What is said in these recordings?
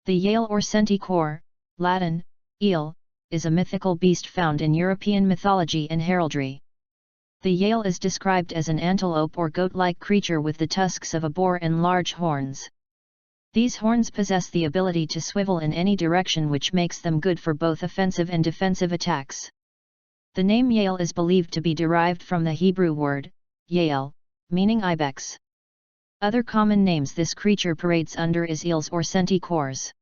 The Yale or centaur, Latin, eel, is a mythical beast found in European mythology and heraldry. The Yale is described as an antelope or goat-like creature with the tusks of a boar and large horns. These horns possess the ability to swivel in any direction, which makes them good for both offensive and defensive attacks. The name Yale is believed to be derived from the Hebrew word, Yale, meaning ibex. Other common names this creature parades under is eels or centaurs.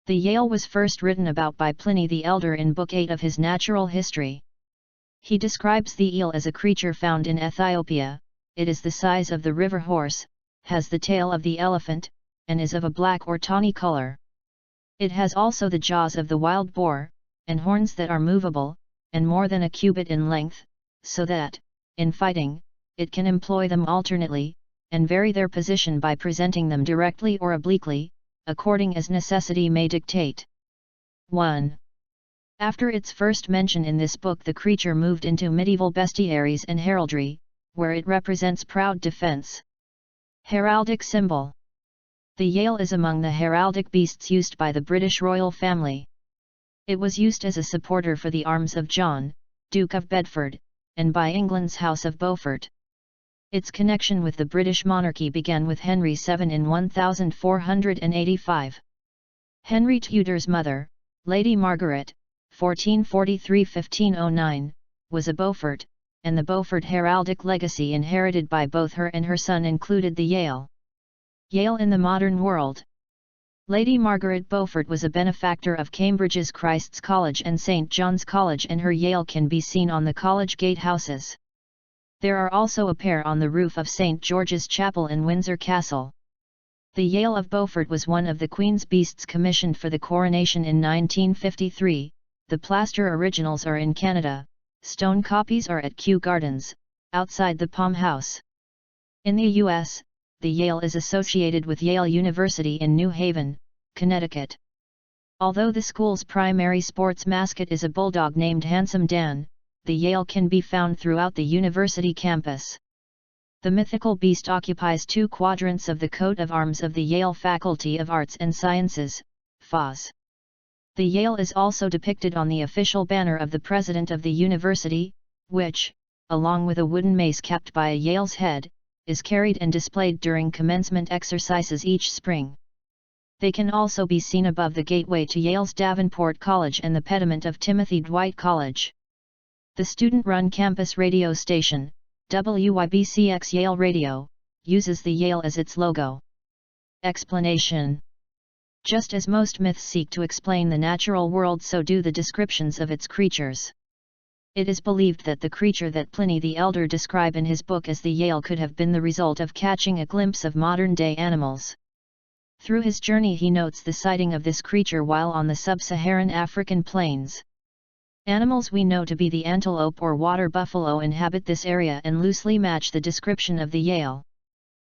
The Yale was first written about by Pliny the Elder in Book 8 of his Natural History. He describes the eel as a creature found in Ethiopia. It is the size of the river horse, has the tail of the elephant, and is of a black or tawny color. It has also the jaws of the wild boar, and horns that are movable, and more than a cubit in length, so that, in fighting, it can employ them alternately, and vary their position by presenting them directly or obliquely, according as necessity may dictate. 1. After its first mention in this book, the creature moved into medieval bestiaries and heraldry, where it represents proud defense. Heraldic symbol. The Yale is among the heraldic beasts used by the British royal family. It was used as a supporter for the arms of John, Duke of Bedford, and by England's House of Beaufort. Its connection with the British monarchy began with Henry VII in 1485. Henry Tudor's mother, Lady Margaret, 1443–1509, was a Beaufort, and the Beaufort heraldic legacy inherited by both her and her son included the Yale. Yale in the modern world. Lady Margaret Beaufort was a benefactor of Cambridge's Christ's College and St. John's College, and her Yale can be seen on the college gatehouses. There are also a pair on the roof of St. George's Chapel in Windsor Castle. The Yale of Beaufort was one of the Queen's beasts commissioned for the coronation in 1953. The plaster originals are in Canada, stone copies are at Kew Gardens, outside the Palm House. In the U.S., the Yale is associated with Yale University in New Haven, Connecticut. Although the school's primary sports mascot is a bulldog named Handsome Dan, the Yale can be found throughout the university campus. The mythical beast occupies 2 quadrants of the coat of arms of the Yale Faculty of Arts and Sciences, FAS. The Yale is also depicted on the official banner of the president of the university, which, along with a wooden mace capped by a Yale's head, is carried and displayed during commencement exercises each spring. They can also be seen above the gateway to Yale's Davenport College and the pediment of Timothy Dwight College. The student-run campus radio station, WYBCX Yale Radio, uses the Yale as its logo. Explanation. Just as most myths seek to explain the natural world, so do the descriptions of its creatures. It is believed that the creature that Pliny the Elder described in his book as the Yale could have been the result of catching a glimpse of modern-day animals. Through his journey he notes the sighting of this creature while on the sub-Saharan African plains. Animals we know to be the antelope or water buffalo inhabit this area and loosely match the description of the Yale.